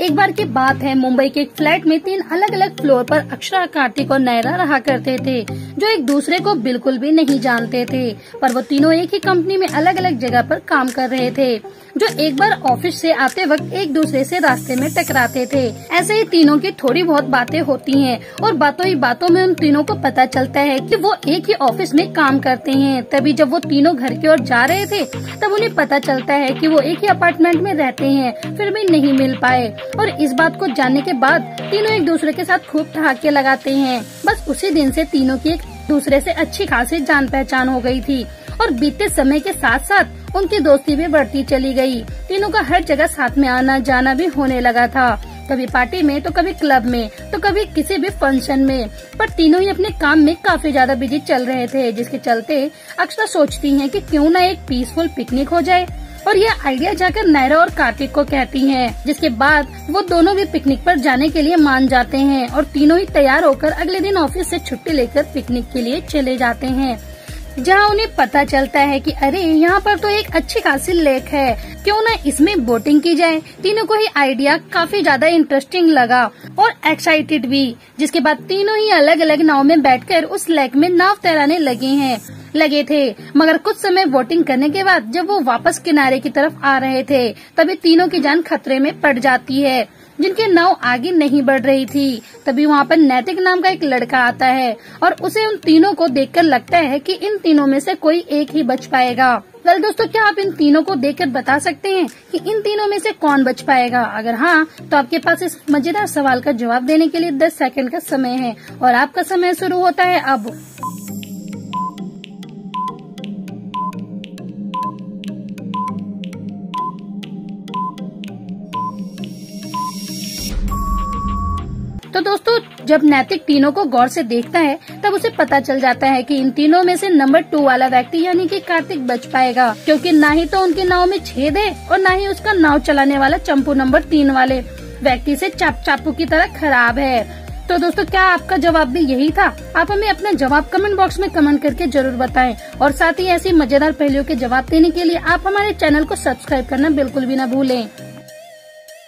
एक बार की बात है, मुंबई के एक फ्लैट में 3 अलग अलग फ्लोर पर अक्षरा, कार्तिक और नायरा रहा करते थे, जो एक दूसरे को बिल्कुल भी नहीं जानते थे। पर वो तीनों एक ही कंपनी में अलग अलग जगह पर काम कर रहे थे, जो एक बार ऑफिस से आते वक्त एक दूसरे से रास्ते में टकराते थे। ऐसे ही तीनों की थोड़ी बहुत बातें होती हैं और बातों ही बातों में उन तीनों को पता चलता है कि वो एक ही ऑफिस में काम करते हैं। तभी जब वो तीनों घर की ओर जा रहे थे, तब उन्हें पता चलता है कि वो एक ही अपार्टमेंट में रहते हैं, फिर भी नहीं मिल पाए। और इस बात को जानने के बाद तीनों एक दूसरे के साथ खूब ठहाके लगाते हैं। बस उसी दिन से तीनों की एक दूसरे से अच्छी खासी जान पहचान हो गई थी और बीते समय के साथ साथ उनकी दोस्ती भी बढ़ती चली गई। तीनों का हर जगह साथ में आना जाना भी होने लगा था, कभी पार्टी में तो कभी क्लब में तो कभी किसी भी फंक्शन में। पर तीनों ही अपने काम में काफी ज्यादा बिजी चल रहे थे, जिसके चलते अक्षरा सोचती हैं कि क्यों ना एक पीसफुल पिकनिक हो जाए, और यह आइडिया जाकर नायरा और कार्तिक को कहती हैं, जिसके बाद वो दोनों भी पिकनिक पर जाने के लिए मान जाते हैं और तीनों ही तैयार होकर अगले दिन ऑफिस से छुट्टी लेकर पिकनिक के लिए चले जाते हैं, जहां उन्हें पता चलता है कि अरे यहाँ पर तो एक अच्छी खासी लेक है, क्यों ना इसमें बोटिंग की जाए। तीनों को ही आइडिया काफी ज्यादा इंटरेस्टिंग लगा और एक्साइटेड भी, जिसके बाद तीनों ही अलग अलग नाव में बैठकर उस लेक में नाव तैराने लगे थे। मगर कुछ समय बोटिंग करने के बाद जब वो वापस किनारे की तरफ आ रहे थे, तभी तीनों की जान खतरे में पड़ जाती है, जिनकी नाव आगे नहीं बढ़ रही थी। तभी वहाँ पर नैतिक नाम का एक लड़का आता है और उसे उन तीनों को देखकर लगता है कि इन तीनों में से कोई एक ही बच पाएगा। वेल दोस्तों, क्या आप इन तीनों को देखकर बता सकते हैं कि इन तीनों में से कौन बच पाएगा? अगर हाँ, तो आपके पास इस मजेदार सवाल का जवाब देने के लिए 10 सेकंड का समय है और आपका समय शुरू होता है अब। तो दोस्तों, जब नैतिक तीनों को गौर से देखता है, तब उसे पता चल जाता है कि इन तीनों में से नंबर 2 वाला व्यक्ति यानी कि कार्तिक बच पाएगा, क्योंकि ना ही तो उनकी नाव में छेद है और ना ही उसका नाव चलाने वाला चंपू नंबर 3 वाले व्यक्ति से चापू की तरह खराब है। तो दोस्तों, क्या आपका जवाब भी यही था? आप हमें अपना जवाब कमेंट बॉक्स में कमेंट करके जरूर बताएं और साथ ही ऐसी मजेदार पहेलियों के जवाब देने के लिए आप हमारे चैनल को सब्सक्राइब करना बिल्कुल भी न भूलें।